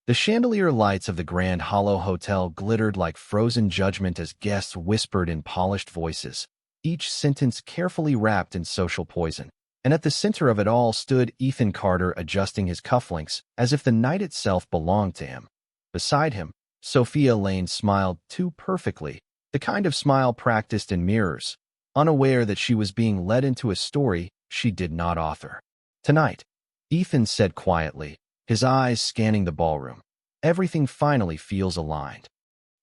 The chandelier lights of the Grand Hollow Hotel glittered like frozen judgment as guests whispered in polished voices, each sentence carefully wrapped in social poison. And at the center of it all stood Ethan Carter adjusting his cufflinks as if the night itself belonged to him. Beside him, Sophia Lane smiled too perfectly, the kind of smile practiced in mirrors, unaware that she was being led into a story she did not author. "Tonight," Ethan said quietly, his eyes scanning the ballroom, "everything finally feels aligned."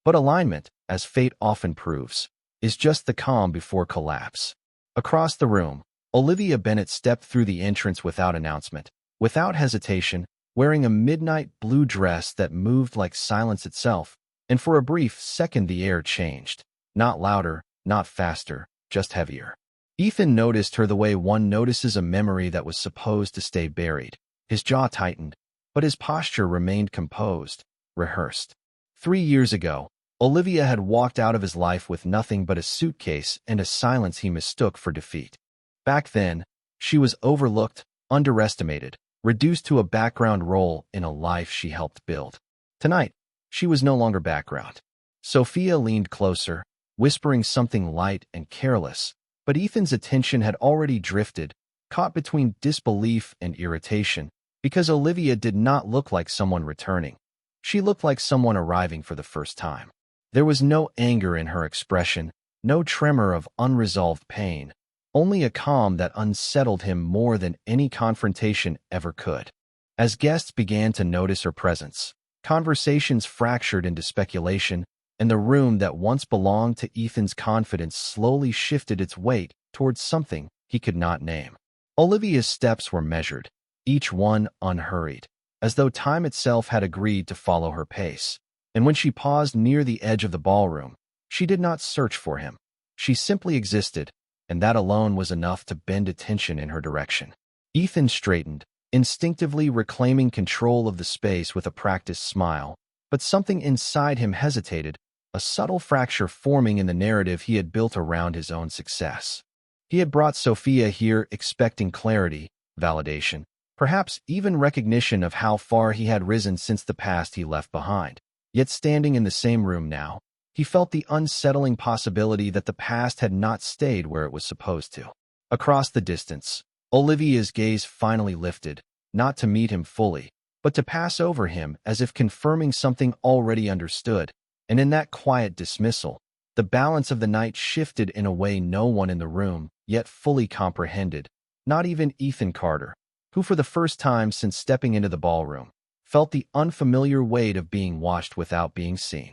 But alignment, as fate often proves, is just the calm before collapse. Across the room, Olivia Bennet stepped through the entrance without announcement, without hesitation, wearing a midnight blue dress that moved like silence itself, and for a brief second the air changed. Not louder, not faster, just heavier. Ethan noticed her the way one notices a memory that was supposed to stay buried. His jaw tightened, but his posture remained composed, rehearsed. 3 years ago, Olivia had walked out of his life with nothing but a suitcase and a silence he mistook for defeat. Back then, she was overlooked, underestimated, reduced to a background role in a life she helped build. Tonight, she was no longer background. Sophia leaned closer, whispering something light and careless, but Ethan's attention had already drifted, caught between disbelief and irritation, because Olivia did not look like someone returning. She looked like someone arriving for the first time. There was no anger in her expression, no tremor of unresolved pain, only a calm that unsettled him more than any confrontation ever could. As guests began to notice her presence, conversations fractured into speculation, and the room that once belonged to Ethan's confidence slowly shifted its weight towards something he could not name. Olivia's steps were measured, each one unhurried, as though time itself had agreed to follow her pace. And when she paused near the edge of the ballroom, she did not search for him. She simply existed, and that alone was enough to bend attention in her direction. Ethan straightened, instinctively reclaiming control of the space with a practiced smile, but something inside him hesitated, a subtle fracture forming in the narrative he had built around his own success. He had brought Sophia here expecting clarity, validation, perhaps even recognition of how far he had risen since the past he left behind. Yet standing in the same room now, he felt the unsettling possibility that the past had not stayed where it was supposed to. Across the distance, Olivia's gaze finally lifted, not to meet him fully, but to pass over him as if confirming something already understood. And in that quiet dismissal, the balance of the night shifted in a way no one in the room yet fully comprehended, not even Ethan Carter, who for the first time since stepping into the ballroom, felt the unfamiliar weight of being watched without being seen.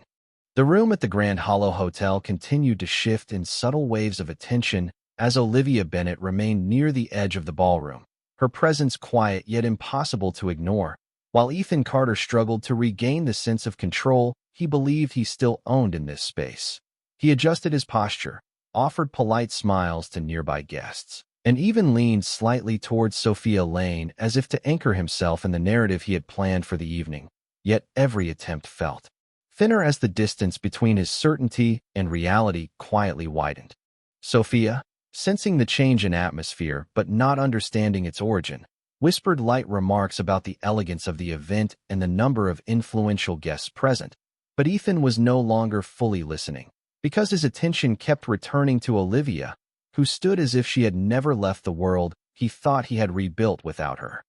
The room at the Grand Hollow Hotel continued to shift in subtle waves of attention as Olivia Bennet remained near the edge of the ballroom, her presence quiet yet impossible to ignore, while Ethan Carter struggled to regain the sense of control he believed he still owned in this space. He adjusted his posture, offered polite smiles to nearby guests, and even leaned slightly towards Sophia Lane as if to anchor himself in the narrative he had planned for the evening. Yet every attempt felt thinner as the distance between his certainty and reality quietly widened. Sophia, sensing the change in atmosphere but not understanding its origin, whispered light remarks about the elegance of the event and the number of influential guests present, but Ethan was no longer fully listening, because his attention kept returning to Olivia, who stood as if she had never left the world he thought he had rebuilt without her.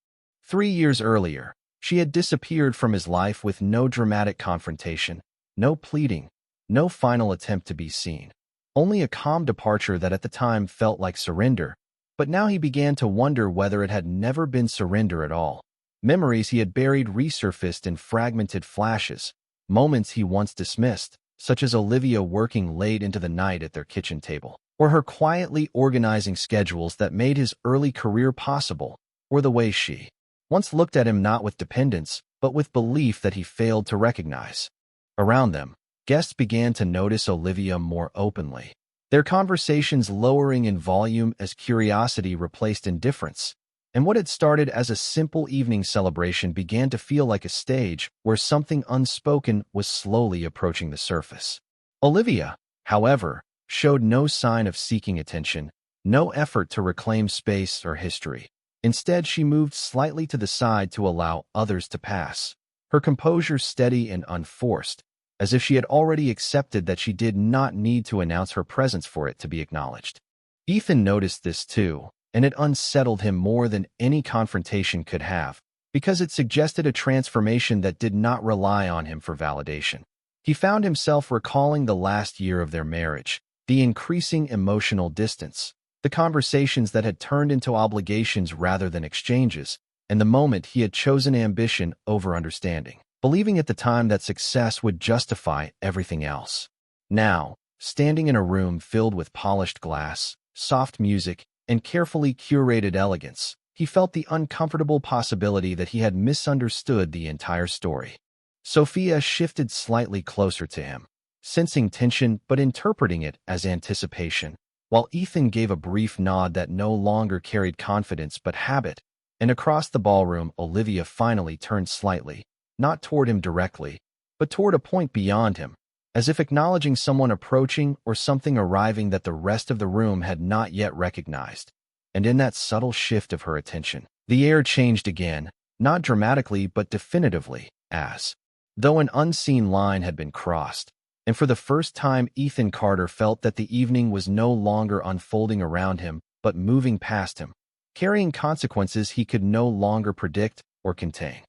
3 years earlier, she had disappeared from his life with no dramatic confrontation, no pleading, no final attempt to be seen. Only a calm departure that at the time felt like surrender, but now he began to wonder whether it had never been surrender at all. Memories he had buried resurfaced in fragmented flashes, moments he once dismissed, such as Olivia working late into the night at their kitchen table, or her quietly organizing schedules that made his early career possible, or the way she once looked at him not with dependence, but with belief that he failed to recognize. Around them, guests began to notice Olivia more openly, their conversations lowering in volume as curiosity replaced indifference, and what had started as a simple evening celebration began to feel like a stage where something unspoken was slowly approaching the surface. Olivia, however, showed no sign of seeking attention, no effort to reclaim space or history. Instead, she moved slightly to the side to allow others to pass, her composure steady and unforced, as if she had already accepted that she did not need to announce her presence for it to be acknowledged. Ethan noticed this too, and it unsettled him more than any confrontation could have, because it suggested a transformation that did not rely on him for validation. He found himself recalling the last year of their marriage, the increasing emotional distance, the conversations that had turned into obligations rather than exchanges, and the moment he had chosen ambition over understanding, believing at the time that success would justify everything else. Now, standing in a room filled with polished glass, soft music, and carefully curated elegance, he felt the uncomfortable possibility that he had misunderstood the entire story. Sophia shifted slightly closer to him, sensing tension but interpreting it as anticipation, while Ethan gave a brief nod that no longer carried confidence but habit, and across the ballroom Olivia finally turned slightly, not toward him directly, but toward a point beyond him, as if acknowledging someone approaching or something arriving that the rest of the room had not yet recognized. And in that subtle shift of her attention, the air changed again, not dramatically but definitively, as though an unseen line had been crossed. And for the first time Ethan Carter felt that the evening was no longer unfolding around him, but moving past him, carrying consequences he could no longer predict or contain.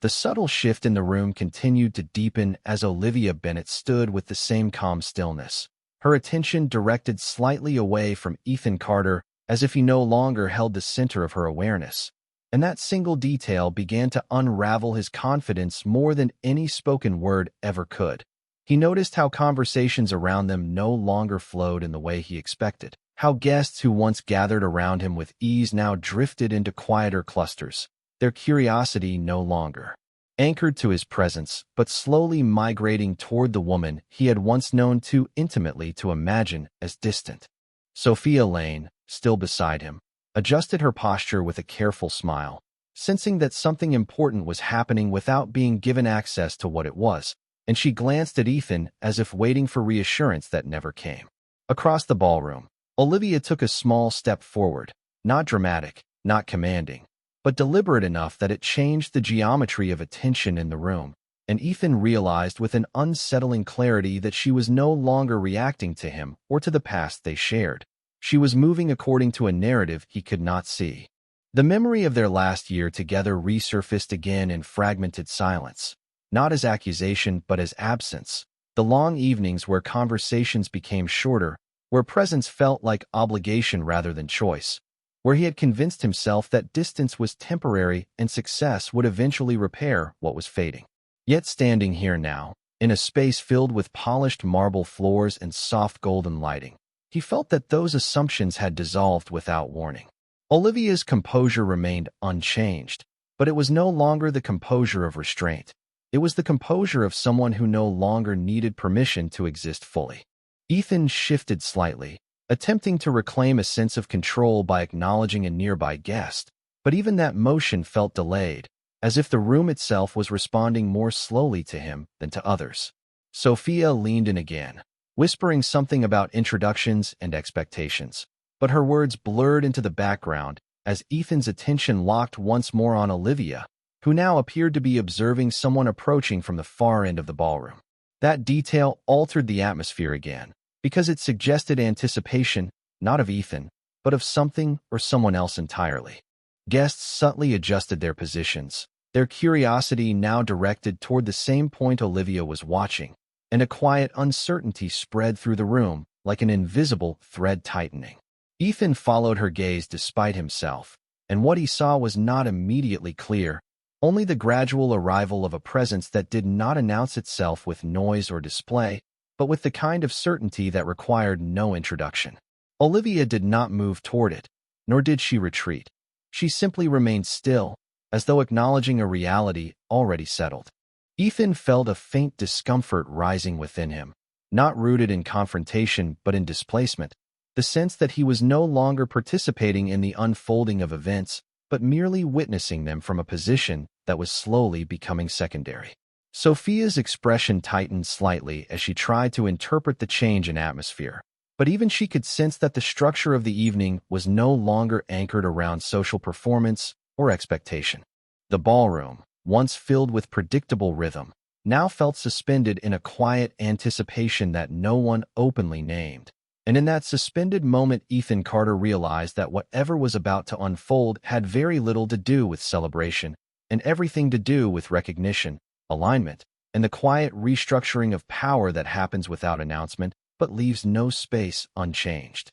The subtle shift in the room continued to deepen as Olivia Bennet stood with the same calm stillness, her attention directed slightly away from Ethan Carter as if he no longer held the center of her awareness. And that single detail began to unravel his confidence more than any spoken word ever could. He noticed how conversations around them no longer flowed in the way he expected, how guests who once gathered around him with ease now drifted into quieter clusters, their curiosity no longer anchored to his presence, but slowly migrating toward the woman he had once known too intimately to imagine as distant. Sophia Lane, still beside him, adjusted her posture with a careful smile, sensing that something important was happening without being given access to what it was, and she glanced at Ethan as if waiting for reassurance that never came. Across the ballroom, Olivia took a small step forward, not dramatic, not commanding, but deliberate enough that it changed the geometry of attention in the room, and Ethan realized with an unsettling clarity that she was no longer reacting to him or to the past they shared. She was moving according to a narrative he could not see. The memory of their last year together resurfaced again in fragmented silence, not as accusation but as absence. The long evenings where conversations became shorter, where presence felt like obligation rather than choice, where he had convinced himself that distance was temporary and success would eventually repair what was fading. Yet standing here now, in a space filled with polished marble floors and soft golden lighting, he felt that those assumptions had dissolved without warning. Olivia's composure remained unchanged, but it was no longer the composure of restraint. It was the composure of someone who no longer needed permission to exist fully. Ethan shifted slightly, attempting to reclaim a sense of control by acknowledging a nearby guest, but even that motion felt delayed, as if the room itself was responding more slowly to him than to others. Sophia leaned in again, whispering something about introductions and expectations, but her words blurred into the background as Ethan's attention locked once more on Olivia, who now appeared to be observing someone approaching from the far end of the ballroom. That detail altered the atmosphere again, because it suggested anticipation, not of Ethan, but of something or someone else entirely. Guests subtly adjusted their positions, their curiosity now directed toward the same point Olivia was watching, and a quiet uncertainty spread through the room like an invisible thread tightening. Ethan followed her gaze despite himself, and what he saw was not immediately clear, only the gradual arrival of a presence that did not announce itself with noise or display, but with the kind of certainty that required no introduction. Olivia did not move toward it, nor did she retreat. She simply remained still, as though acknowledging a reality already settled. Ethan felt a faint discomfort rising within him, not rooted in confrontation but in displacement, the sense that he was no longer participating in the unfolding of events, but merely witnessing them from a position that was slowly becoming secondary. Sophia's expression tightened slightly as she tried to interpret the change in atmosphere, but even she could sense that the structure of the evening was no longer anchored around social performance or expectation. The ballroom, once filled with predictable rhythm, now felt suspended in a quiet anticipation that no one openly named. And in that suspended moment, Ethan Carter realized that whatever was about to unfold had very little to do with celebration and everything to do with recognition, alignment, and the quiet restructuring of power that happens without announcement but leaves no space unchanged.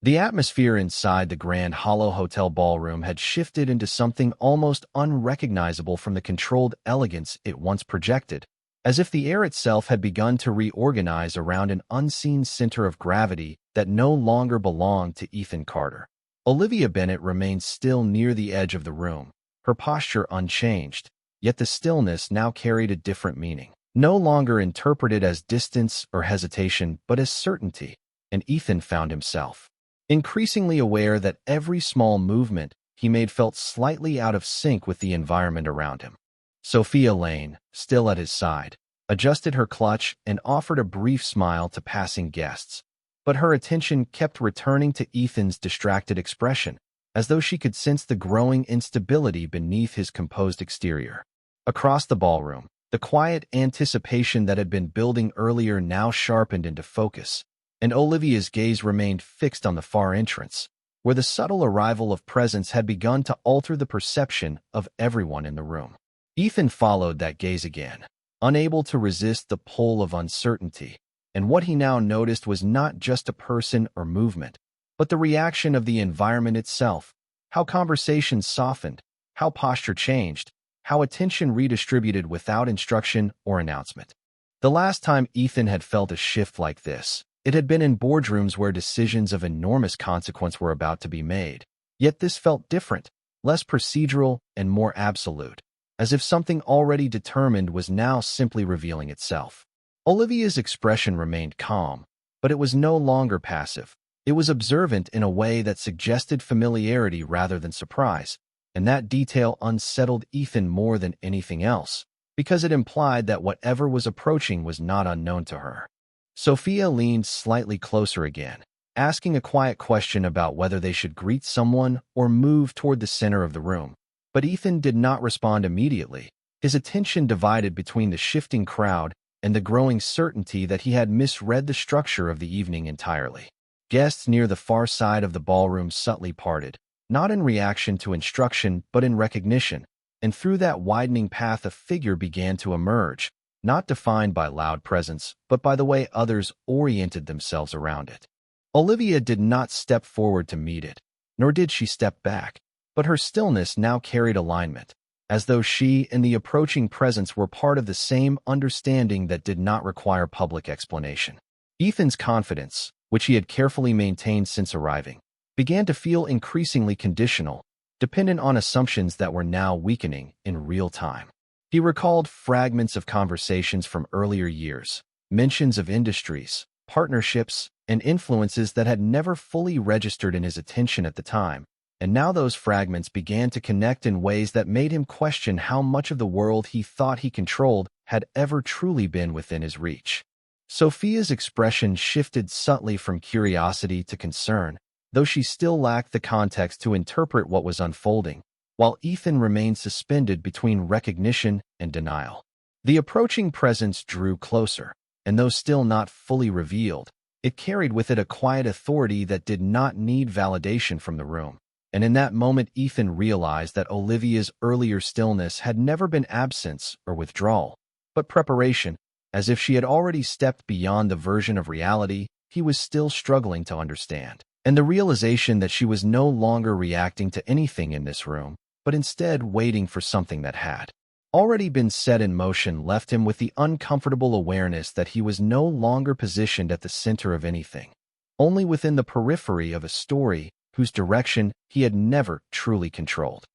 The atmosphere inside the Grand Hollow Hotel ballroom had shifted into something almost unrecognizable from the controlled elegance it once projected, as if the air itself had begun to reorganize around an unseen center of gravity that no longer belonged to Ethan Carter. Olivia Bennett remained still near the edge of the room, her posture unchanged, yet the stillness now carried a different meaning, no longer interpreted as distance or hesitation but as certainty, and Ethan found himself increasingly aware that every small movement he made felt slightly out of sync with the environment around him. Sophia Lane, still at his side, adjusted her clutch and offered a brief smile to passing guests, but her attention kept returning to Ethan's distracted expression, as though she could sense the growing instability beneath his composed exterior. Across the ballroom, the quiet anticipation that had been building earlier now sharpened into focus, and Olivia's gaze remained fixed on the far entrance, where the subtle arrival of presence had begun to alter the perception of everyone in the room. Ethan followed that gaze again, unable to resist the pull of uncertainty, and what he now noticed was not just a person or movement, but the reaction of the environment itself, how conversations softened, how posture changed, how attention redistributed without instruction or announcement. The last time Ethan had felt a shift like this, it had been in boardrooms where decisions of enormous consequence were about to be made. Yet this felt different, less procedural and more absolute, as if something already determined was now simply revealing itself. Olivia's expression remained calm, but it was no longer passive. It was observant in a way that suggested familiarity rather than surprise, and that detail unsettled Ethan more than anything else, because it implied that whatever was approaching was not unknown to her. Sophia leaned slightly closer again, asking a quiet question about whether they should greet someone or move toward the center of the room. But Ethan did not respond immediately, his attention divided between the shifting crowd and the growing certainty that he had misread the structure of the evening entirely. Guests near the far side of the ballroom subtly parted, not in reaction to instruction but in recognition, and through that widening path a figure began to emerge, not defined by loud presence, but by the way others oriented themselves around it. Olivia did not step forward to meet it, nor did she step back, but her stillness now carried alignment, as though she and the approaching presence were part of the same understanding that did not require public explanation. Ethan's confidence, which he had carefully maintained since arriving, began to feel increasingly conditional, dependent on assumptions that were now weakening in real time. He recalled fragments of conversations from earlier years, mentions of industries, partnerships, and influences that had never fully registered in his attention at the time, and now those fragments began to connect in ways that made him question how much of the world he thought he controlled had ever truly been within his reach. Sophia's expression shifted subtly from curiosity to concern, though she still lacked the context to interpret what was unfolding, while Ethan remained suspended between recognition and denial. The approaching presence drew closer, and though still not fully revealed, it carried with it a quiet authority that did not need validation from the room. And in that moment Ethan realized that Olivia's earlier stillness had never been absence or withdrawal, but preparation, as if she had already stepped beyond the version of reality he was still struggling to understand. And the realization that she was no longer reacting to anything in this room, but instead waiting for something that had already been set in motion left him with the uncomfortable awareness that he was no longer positioned at the center of anything, only within the periphery of a story whose direction he had never truly controlled.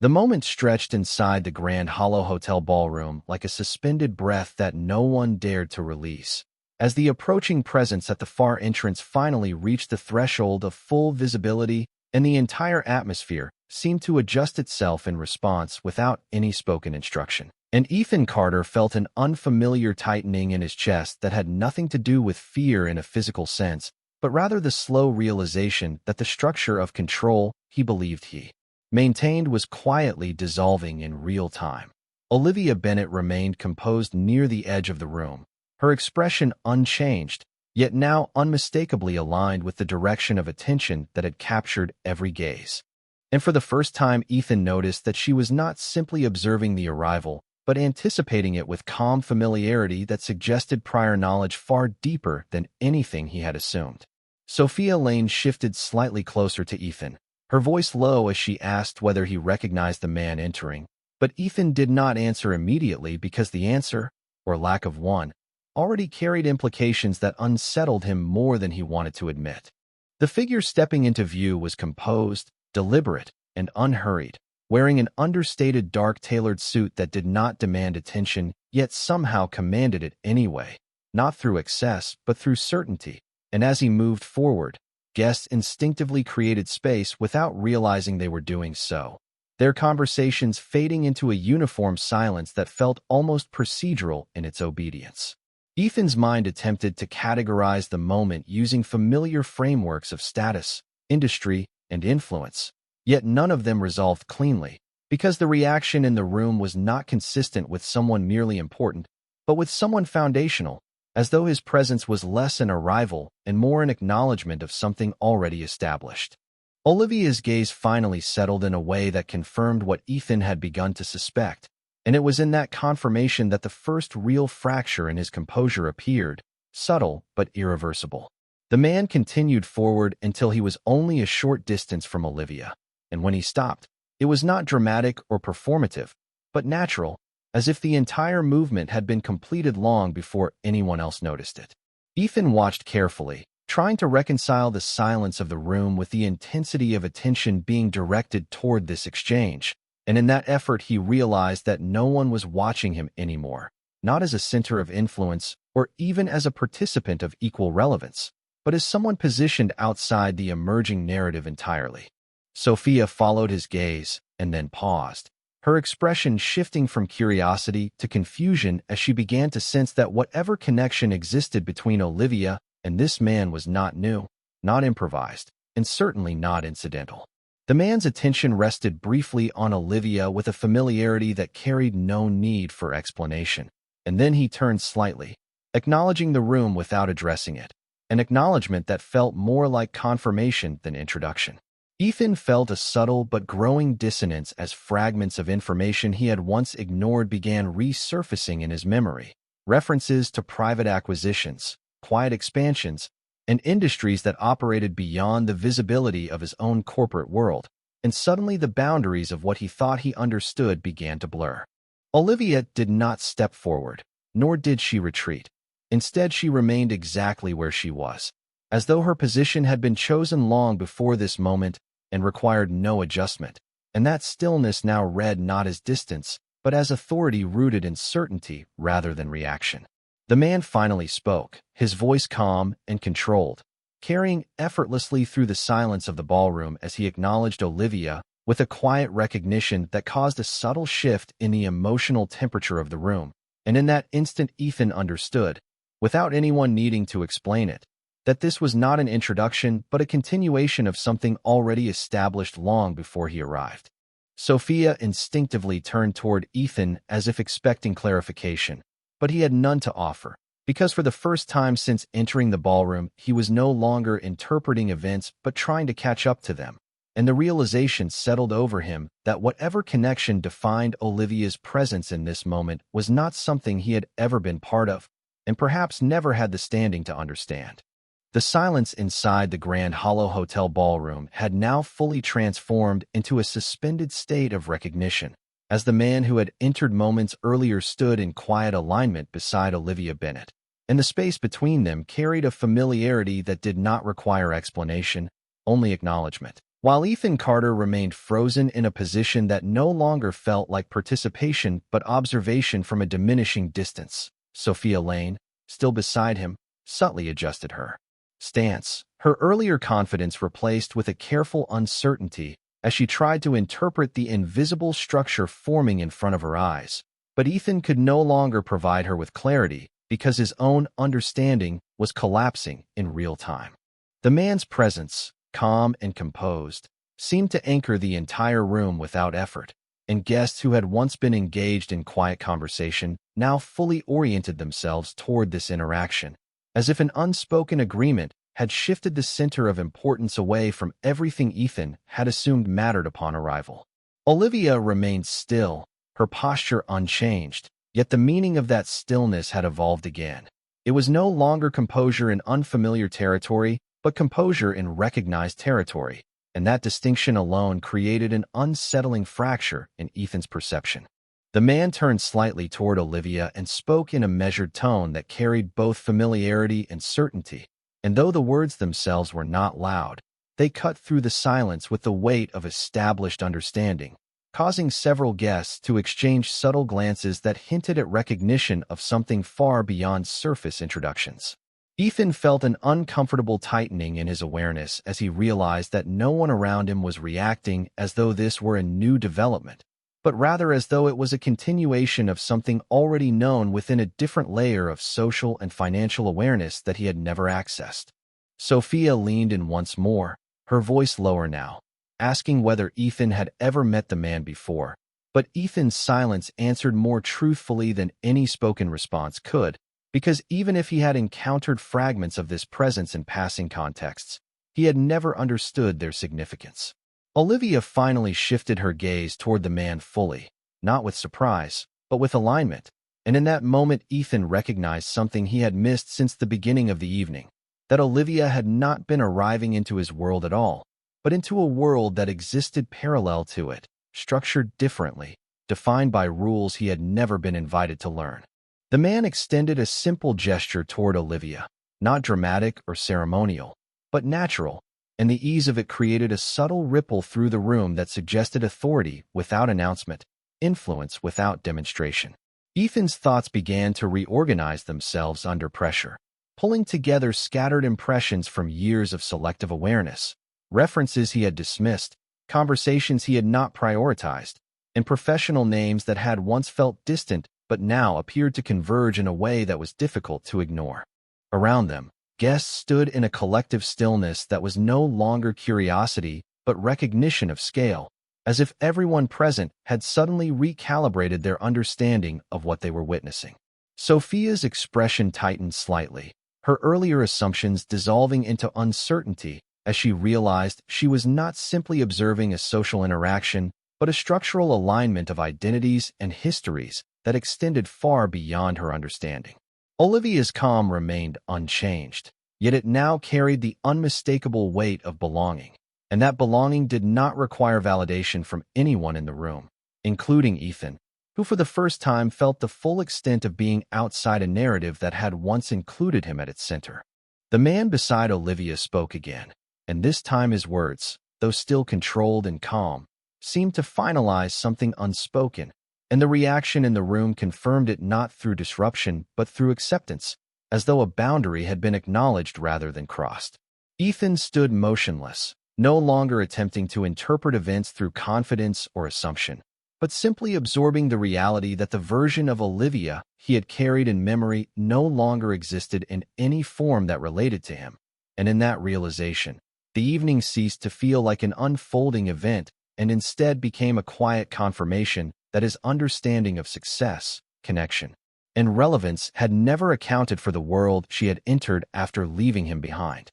The moment stretched inside the Grand Hollow Hotel ballroom like a suspended breath that no one dared to release, as the approaching presence at the far entrance finally reached the threshold of full visibility, and the entire atmosphere seemed to adjust itself in response without any spoken instruction. And Ethan Carter felt an unfamiliar tightening in his chest that had nothing to do with fear in a physical sense, but rather the slow realization that the structure of control he believed he maintained was quietly dissolving in real time. Olivia Bennet remained composed near the edge of the room, her expression unchanged, yet now unmistakably aligned with the direction of attention that had captured every gaze. And for the first time, Ethan noticed that she was not simply observing the arrival, but anticipating it with calm familiarity that suggested prior knowledge far deeper than anything he had assumed. Sophia Lane shifted slightly closer to Ethan, her voice low as she asked whether he recognized the man entering, but Ethan did not answer immediately because the answer, or lack of one, already carried implications that unsettled him more than he wanted to admit. The figure stepping into view was composed, deliberate, and unhurried, wearing an understated dark-tailored suit that did not demand attention, yet somehow commanded it anyway, not through excess, but through certainty. And as he moved forward, guests instinctively created space without realizing they were doing so, their conversations fading into a uniform silence that felt almost procedural in its obedience. Ethan's mind attempted to categorize the moment using familiar frameworks of status, industry, and influence, yet none of them resolved cleanly, because the reaction in the room was not consistent with someone merely important, but with someone foundational, as though his presence was less an arrival and more an acknowledgment of something already established. Olivia's gaze finally settled in a way that confirmed what Ethan had begun to suspect, and it was in that confirmation that the first real fracture in his composure appeared, subtle but irreversible. The man continued forward until he was only a short distance from Olivia, and when he stopped, it was not dramatic or performative, but natural, as if the entire movement had been completed long before anyone else noticed it. Ethan watched carefully, trying to reconcile the silence of the room with the intensity of attention being directed toward this exchange, and in that effort he realized that no one was watching him anymore, not as a center of influence or even as a participant of equal relevance, but as someone positioned outside the emerging narrative entirely. Sophia followed his gaze and then paused, her expression shifting from curiosity to confusion as she began to sense that whatever connection existed between Olivia and this man was not new, not improvised, and certainly not incidental. The man's attention rested briefly on Olivia with a familiarity that carried no need for explanation, and then he turned slightly, acknowledging the room without addressing it, an acknowledgment that felt more like confirmation than introduction. Ethan felt a subtle but growing dissonance as fragments of information he had once ignored began resurfacing in his memory, references to private acquisitions, quiet expansions, and industries that operated beyond the visibility of his own corporate world, and suddenly the boundaries of what he thought he understood began to blur. Olivia did not step forward, nor did she retreat. Instead, she remained exactly where she was, as though her position had been chosen long before this moment and required no adjustment, and that stillness now read not as distance, but as authority rooted in certainty rather than reaction. The man finally spoke, his voice calm and controlled, carrying effortlessly through the silence of the ballroom as he acknowledged Olivia with a quiet recognition that caused a subtle shift in the emotional temperature of the room, and in that instant Ethan understood, without anyone needing to explain it, that this was not an introduction but a continuation of something already established long before he arrived. Sophia instinctively turned toward Ethan as if expecting clarification, but he had none to offer, because for the first time since entering the ballroom, he was no longer interpreting events but trying to catch up to them, and the realization settled over him that whatever connection defined Olivia's presence in this moment was not something he had ever been part of, and perhaps never had the standing to understand. The silence inside the Grand Hollow Hotel ballroom had now fully transformed into a suspended state of recognition, as the man who had entered moments earlier stood in quiet alignment beside Olivia Bennet, and the space between them carried a familiarity that did not require explanation, only acknowledgment. While Ethan Carter remained frozen in a position that no longer felt like participation but observation from a diminishing distance, Sophia Lane, still beside him, subtly adjusted her stance, her earlier confidence replaced with a careful uncertainty as she tried to interpret the invisible structure forming in front of her eyes. But Ethan could no longer provide her with clarity because his own understanding was collapsing in real time. The man's presence, calm and composed, seemed to anchor the entire room without effort, and guests who had once been engaged in quiet conversation now fully oriented themselves toward this interaction, as if an unspoken agreement had shifted the center of importance away from everything Ethan had assumed mattered upon arrival. Olivia remained still, her posture unchanged, yet the meaning of that stillness had evolved again. It was no longer composure in unfamiliar territory, but composure in recognized territory, and that distinction alone created an unsettling fracture in Ethan's perception. The man turned slightly toward Olivia and spoke in a measured tone that carried both familiarity and certainty, and though the words themselves were not loud, they cut through the silence with the weight of established understanding, causing several guests to exchange subtle glances that hinted at recognition of something far beyond surface introductions. Ethan felt an uncomfortable tightening in his awareness as he realized that no one around him was reacting as though this were a new development, but rather as though it was a continuation of something already known within a different layer of social and financial awareness that he had never accessed. Sophia leaned in once more, her voice lower now, asking whether Ethan had ever met the man before, but Ethan's silence answered more truthfully than any spoken response could, because even if he had encountered fragments of this presence in passing contexts, he had never understood their significance. Olivia finally shifted her gaze toward the man fully, not with surprise, but with alignment, and in that moment Ethan recognized something he had missed since the beginning of the evening, that Olivia had not been arriving into his world at all, but into a world that existed parallel to it, structured differently, defined by rules he had never been invited to learn. The man extended a simple gesture toward Olivia, not dramatic or ceremonial, but natural, and the ease of it created a subtle ripple through the room that suggested authority without announcement, influence without demonstration. Ethan's thoughts began to reorganize themselves under pressure, pulling together scattered impressions from years of selective awareness, references he had dismissed, conversations he had not prioritized, and professional names that had once felt distant but now appeared to converge in a way that was difficult to ignore. Around them, guests stood in a collective stillness that was no longer curiosity but recognition of scale, as if everyone present had suddenly recalibrated their understanding of what they were witnessing. Sophia's expression tightened slightly, her earlier assumptions dissolving into uncertainty as she realized she was not simply observing a social interaction, but a structural alignment of identities and histories that extended far beyond her understanding. Olivia's calm remained unchanged, yet it now carried the unmistakable weight of belonging, and that belonging did not require validation from anyone in the room, including Ethan, who for the first time felt the full extent of being outside a narrative that had once included him at its center. The man beside Olivia spoke again, and this time his words, though still controlled and calm, seemed to finalize something unspoken, and the reaction in the room confirmed it not through disruption but through acceptance, as though a boundary had been acknowledged rather than crossed. Ethan stood motionless, no longer attempting to interpret events through confidence or assumption, but simply absorbing the reality that the version of Olivia he had carried in memory no longer existed in any form that related to him, and in that realization, the evening ceased to feel like an unfolding event and instead became a quiet confirmation that his understanding of success, connection, and relevance had never accounted for the world she had entered after leaving him behind.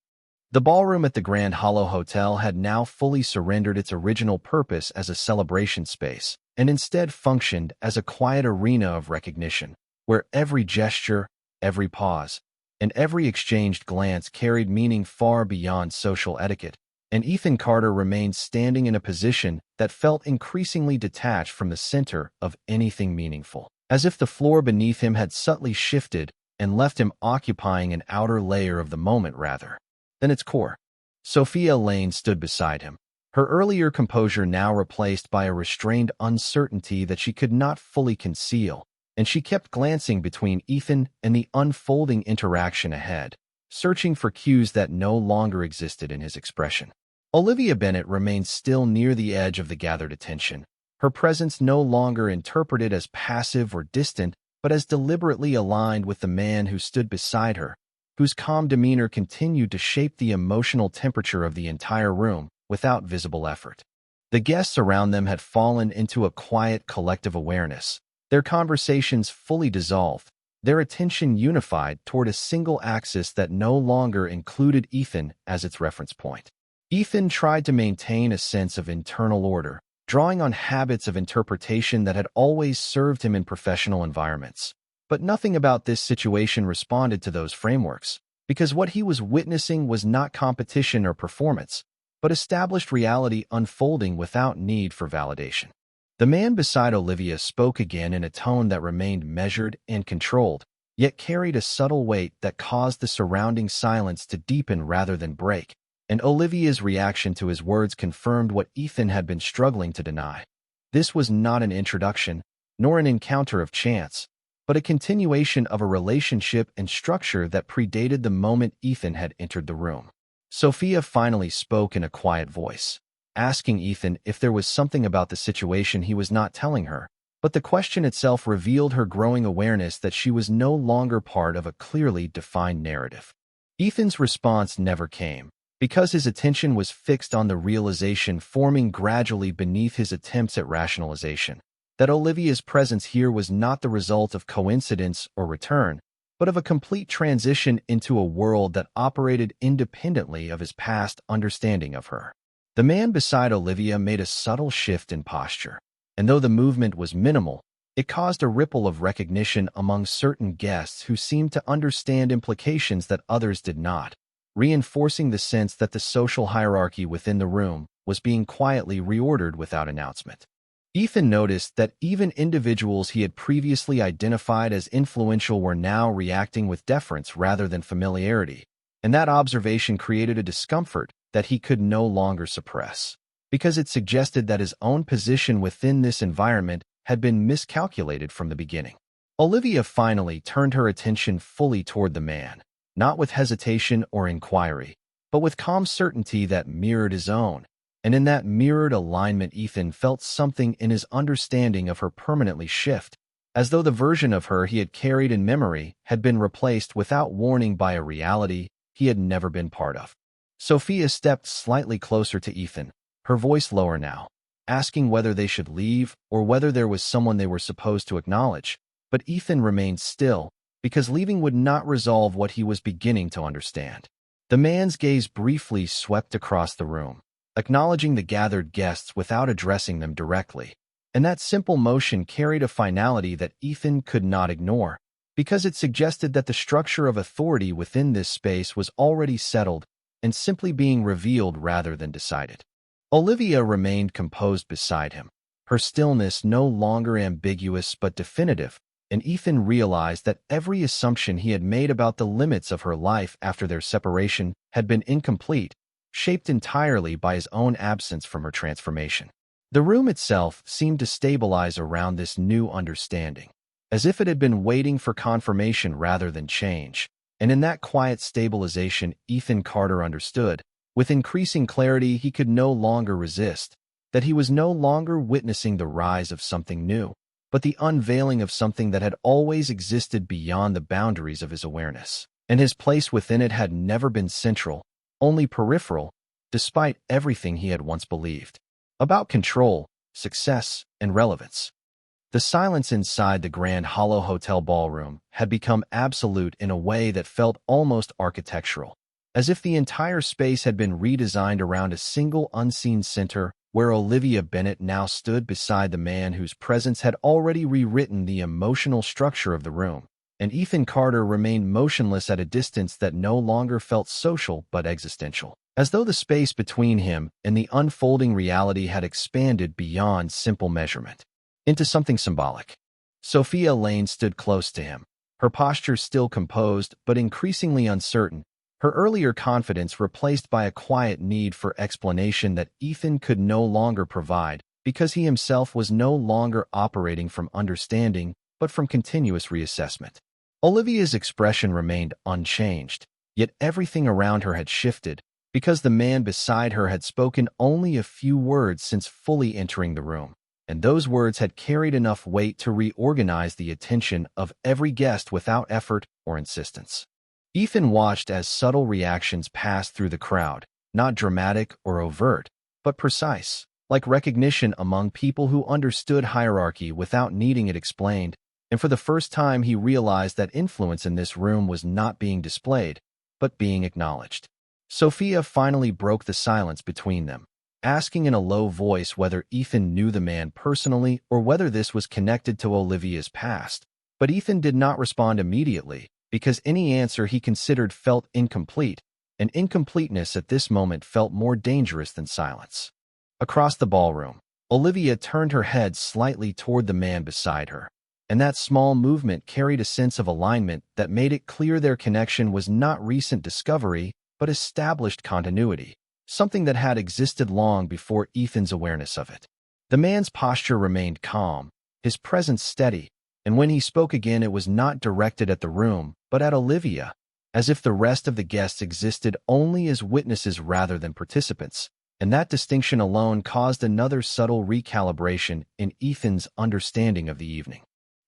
The ballroom at the Grand Hollow Hotel had now fully surrendered its original purpose as a celebration space, and instead functioned as a quiet arena of recognition, where every gesture, every pause, and every exchanged glance carried meaning far beyond social etiquette, and Ethan Carter remained standing in a position that felt increasingly detached from the center of anything meaningful, as if the floor beneath him had subtly shifted and left him occupying an outer layer of the moment rather than its core. Sophia Lane stood beside him, her earlier composure now replaced by a restrained uncertainty that she could not fully conceal, and she kept glancing between Ethan and the unfolding interaction ahead, searching for cues that no longer existed in his expression. Olivia Bennett remained still near the edge of the gathered attention, her presence no longer interpreted as passive or distant, but as deliberately aligned with the man who stood beside her, whose calm demeanor continued to shape the emotional temperature of the entire room without visible effort. The guests around them had fallen into a quiet collective awareness, their conversations fully dissolved, their attention unified toward a single axis that no longer included Ethan as its reference point. Ethan tried to maintain a sense of internal order, drawing on habits of interpretation that had always served him in professional environments. But nothing about this situation responded to those frameworks, because what he was witnessing was not competition or performance, but established reality unfolding without need for validation. The man beside Olivia spoke again in a tone that remained measured and controlled, yet carried a subtle weight that caused the surrounding silence to deepen rather than break, and Olivia's reaction to his words confirmed what Ethan had been struggling to deny. This was not an introduction, nor an encounter of chance, but a continuation of a relationship and structure that predated the moment Ethan had entered the room. Sophia finally spoke in a quiet voice, asking Ethan if there was something about the situation he was not telling her, but the question itself revealed her growing awareness that she was no longer part of a clearly defined narrative. Ethan's response never came, because his attention was fixed on the realization forming gradually beneath his attempts at rationalization, that Olivia's presence here was not the result of coincidence or return, but of a complete transition into a world that operated independently of his past understanding of her. The man beside Olivia made a subtle shift in posture, and though the movement was minimal, it caused a ripple of recognition among certain guests who seemed to understand implications that others did not, reinforcing the sense that the social hierarchy within the room was being quietly reordered without announcement. Ethan noticed that even individuals he had previously identified as influential were now reacting with deference rather than familiarity, and that observation created a discomfort that he could no longer suppress, because it suggested that his own position within this environment had been miscalculated from the beginning. Olivia finally turned her attention fully toward the man, not with hesitation or inquiry, but with calm certainty that mirrored his own. And in that mirrored alignment, Ethan felt something in his understanding of her permanently shift, as though the version of her he had carried in memory had been replaced without warning by a reality he had never been part of. Sophia stepped slightly closer to Ethan, her voice lower now, asking whether they should leave or whether there was someone they were supposed to acknowledge, but Ethan remained still, because leaving would not resolve what he was beginning to understand. The man's gaze briefly swept across the room, acknowledging the gathered guests without addressing them directly, and that simple motion carried a finality that Ethan could not ignore, because it suggested that the structure of authority within this space was already settled and simply being revealed rather than decided. Olivia remained composed beside him, her stillness no longer ambiguous but definitive, and Ethan realized that every assumption he had made about the limits of her life after their separation had been incomplete, shaped entirely by his own absence from her transformation. The room itself seemed to stabilize around this new understanding, as if it had been waiting for confirmation rather than change, and in that quiet stabilization Ethan Carter understood, with increasing clarity he could no longer resist, that he was no longer witnessing the rise of something new, but the unveiling of something that had always existed beyond the boundaries of his awareness, and his place within it had never been central, only peripheral, despite everything he had once believed about control, success, and relevance. The silence inside the Grand Hollow Hotel ballroom had become absolute in a way that felt almost architectural, as if the entire space had been redesigned around a single unseen center where Olivia Bennett now stood beside the man whose presence had already rewritten the emotional structure of the room, and Ethan Carter remained motionless at a distance that no longer felt social but existential, as though the space between him and the unfolding reality had expanded beyond simple measurement into something symbolic. Sophia Lane stood close to him, her posture still composed but increasingly uncertain, her earlier confidence replaced by a quiet need for explanation that Ethan could no longer provide because he himself was no longer operating from understanding but from continuous reassessment. Olivia's expression remained unchanged, yet everything around her had shifted because the man beside her had spoken only a few words since fully entering the room, and those words had carried enough weight to reorganize the attention of every guest without effort or insistence. Ethan watched as subtle reactions passed through the crowd, not dramatic or overt, but precise, like recognition among people who understood hierarchy without needing it explained, and for the first time he realized that influence in this room was not being displayed, but being acknowledged. Sophia finally broke the silence between them, asking in a low voice whether Ethan knew the man personally or whether this was connected to Olivia's past. But Ethan did not respond immediately, because any answer he considered felt incomplete, and incompleteness at this moment felt more dangerous than silence. Across the ballroom, Olivia turned her head slightly toward the man beside her, and that small movement carried a sense of alignment that made it clear their connection was not recent discovery, but established continuity, something that had existed long before Ethan's awareness of it. The man's posture remained calm, his presence steady, and when he spoke again it was not directed at the room, but at Olivia, as if the rest of the guests existed only as witnesses rather than participants, and that distinction alone caused another subtle recalibration in Ethan's understanding of the evening.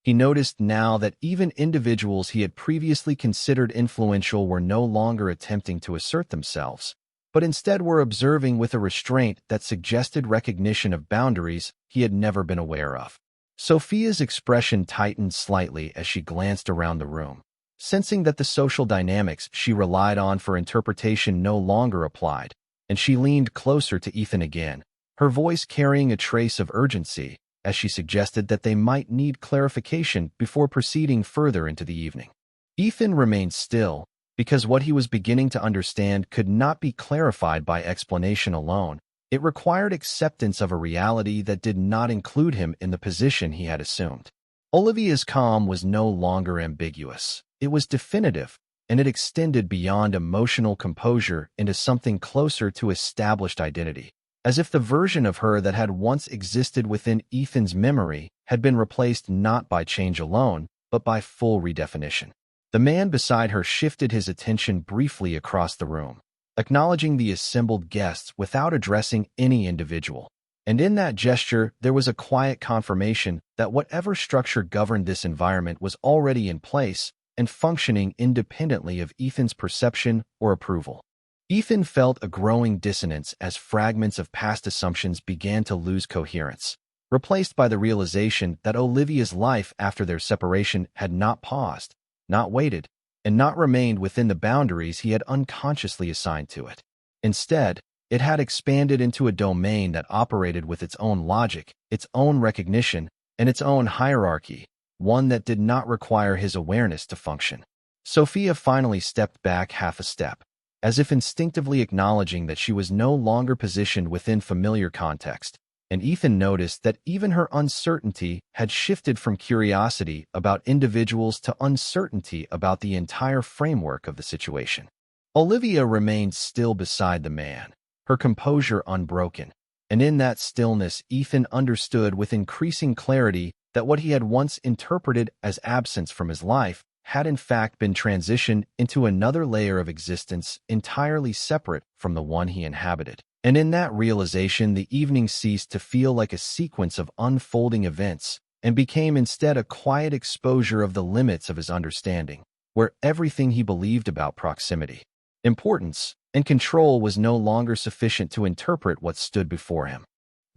He noticed now that even individuals he had previously considered influential were no longer attempting to assert themselves, but instead were observing with a restraint that suggested recognition of boundaries he had never been aware of. Sophia's expression tightened slightly as she glanced around the room, sensing that the social dynamics she relied on for interpretation no longer applied, and she leaned closer to Ethan again, her voice carrying a trace of urgency, as she suggested that they might need clarification before proceeding further into the evening. Ethan remained still, because what he was beginning to understand could not be clarified by explanation alone. It required acceptance of a reality that did not include him in the position he had assumed. Olivia's calm was no longer ambiguous. It was definitive, and it extended beyond emotional composure into something closer to established identity, as if the version of her that had once existed within Ethan's memory had been replaced not by change alone, but by full redefinition. The man beside her shifted his attention briefly across the room, acknowledging the assembled guests without addressing any individual. And in that gesture, there was a quiet confirmation that whatever structure governed this environment was already in place and functioning independently of Ethan's perception or approval. Ethan felt a growing dissonance as fragments of past assumptions began to lose coherence, replaced by the realization that Olivia's life after their separation had not paused, not waited, and not remained within the boundaries he had unconsciously assigned to it. Instead, it had expanded into a domain that operated with its own logic, its own recognition, and its own hierarchy, one that did not require his awareness to function. Sophia finally stepped back half a step, as if instinctively acknowledging that she was no longer positioned within familiar context, and Ethan noticed that even her uncertainty had shifted from curiosity about individuals to uncertainty about the entire framework of the situation. Olivia remained still beside the man, her composure unbroken, and in that stillness Ethan understood with increasing clarity that what he had once interpreted as absence from his life had in fact been transitioned into another layer of existence entirely separate from the one he inhabited. And in that realization, the evening ceased to feel like a sequence of unfolding events and became instead a quiet exposure of the limits of his understanding, where everything he believed about proximity, importance, and control was no longer sufficient to interpret what stood before him.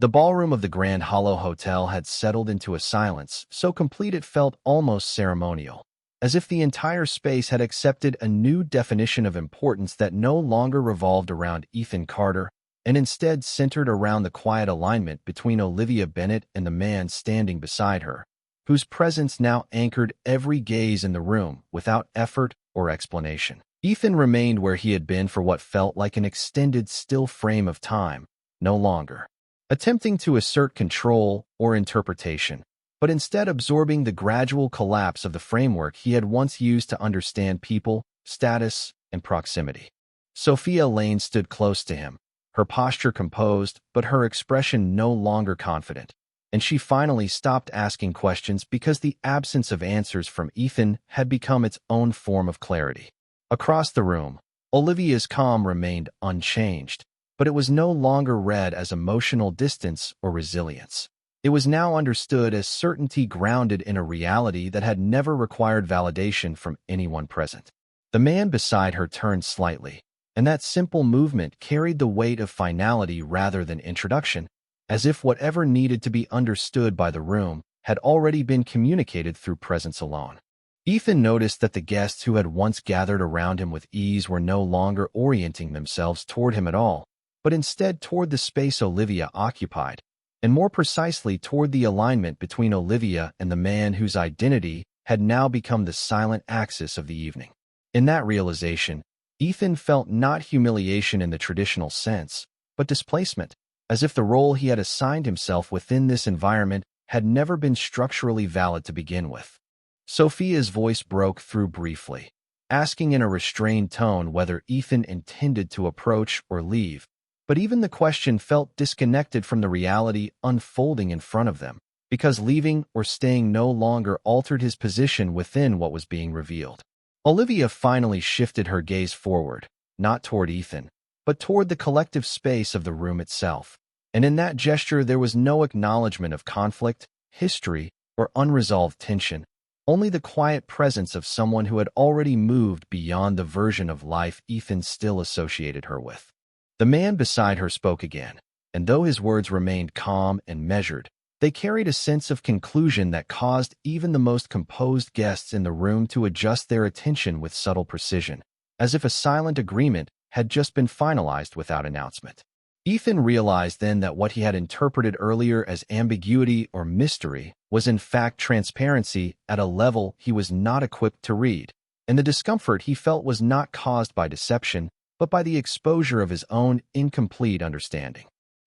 The ballroom of the Grand Hollow Hotel had settled into a silence so complete it felt almost ceremonial, as if the entire space had accepted a new definition of importance that no longer revolved around Ethan Carter, and instead centered around the quiet alignment between Olivia Bennett and the man standing beside her, whose presence now anchored every gaze in the room without effort or explanation. Ethan remained where he had been for what felt like an extended still frame of time, no longer attempting to assert control or interpretation, but instead absorbing the gradual collapse of the framework he had once used to understand people, status, and proximity. Sophia Lane stood close to him, her posture composed, but her expression no longer confident, and she finally stopped asking questions because the absence of answers from Ethan had become its own form of clarity. Across the room, Olivia's calm remained unchanged, but it was no longer read as emotional distance or resilience. It was now understood as certainty grounded in a reality that had never required validation from anyone present. The man beside her turned slightly, and that simple movement carried the weight of finality rather than introduction, as if whatever needed to be understood by the room had already been communicated through presence alone. Ethan noticed that the guests who had once gathered around him with ease were no longer orienting themselves toward him at all, but instead toward the space Olivia occupied, and more precisely toward the alignment between Olivia and the man whose identity had now become the silent axis of the evening. In that realization, Ethan felt not humiliation in the traditional sense, but displacement, as if the role he had assigned himself within this environment had never been structurally valid to begin with. Sophia's voice broke through briefly, asking in a restrained tone whether Ethan intended to approach or leave, but even the question felt disconnected from the reality unfolding in front of them, because leaving or staying no longer altered his position within what was being revealed. Olivia finally shifted her gaze forward, not toward Ethan, but toward the collective space of the room itself. And in that gesture there was no acknowledgment of conflict, history, or unresolved tension, only the quiet presence of someone who had already moved beyond the version of life Ethan still associated her with. The man beside her spoke again, and though his words remained calm and measured, they carried a sense of conclusion that caused even the most composed guests in the room to adjust their attention with subtle precision, as if a silent agreement had just been finalized without announcement. Ethan realized then that what he had interpreted earlier as ambiguity or mystery was in fact transparency at a level he was not equipped to read, and the discomfort he felt was not caused by deception, but by the exposure of his own incomplete understanding.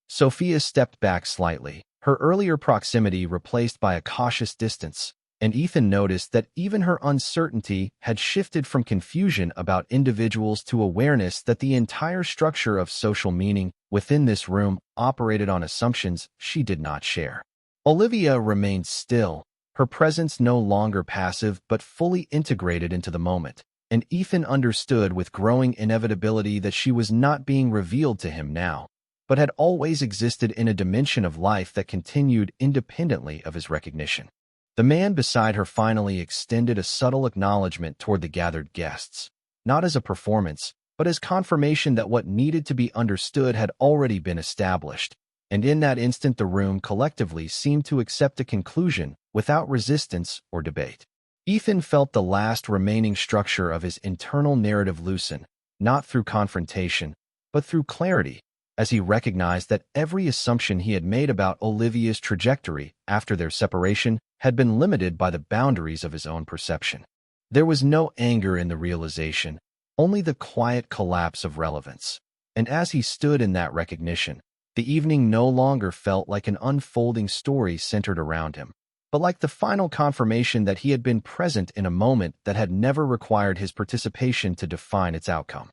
Sophia stepped back slightly, her earlier proximity replaced by a cautious distance, and Ethan noticed that even her uncertainty had shifted from confusion about individuals to awareness that the entire structure of social meaning within this room operated on assumptions she did not share. Olivia remained still, her presence no longer passive but fully integrated into the moment, and Ethan understood with growing inevitability that she was not being revealed to him now, but had always existed in a dimension of life that continued independently of his recognition. The man beside her finally extended a subtle acknowledgment toward the gathered guests, not as a performance, but as confirmation that what needed to be understood had already been established, and in that instant the room collectively seemed to accept a conclusion without resistance or debate. Ethan felt the last remaining structure of his internal narrative loosen, not through confrontation, but through clarity, as he recognized that every assumption he had made about Olivia's trajectory after their separation had been limited by the boundaries of his own perception. There was no anger in the realization, only the quiet collapse of relevance. And as he stood in that recognition, the evening no longer felt like an unfolding story centered around him, but like the final confirmation that he had been present in a moment that had never required his participation to define its outcome.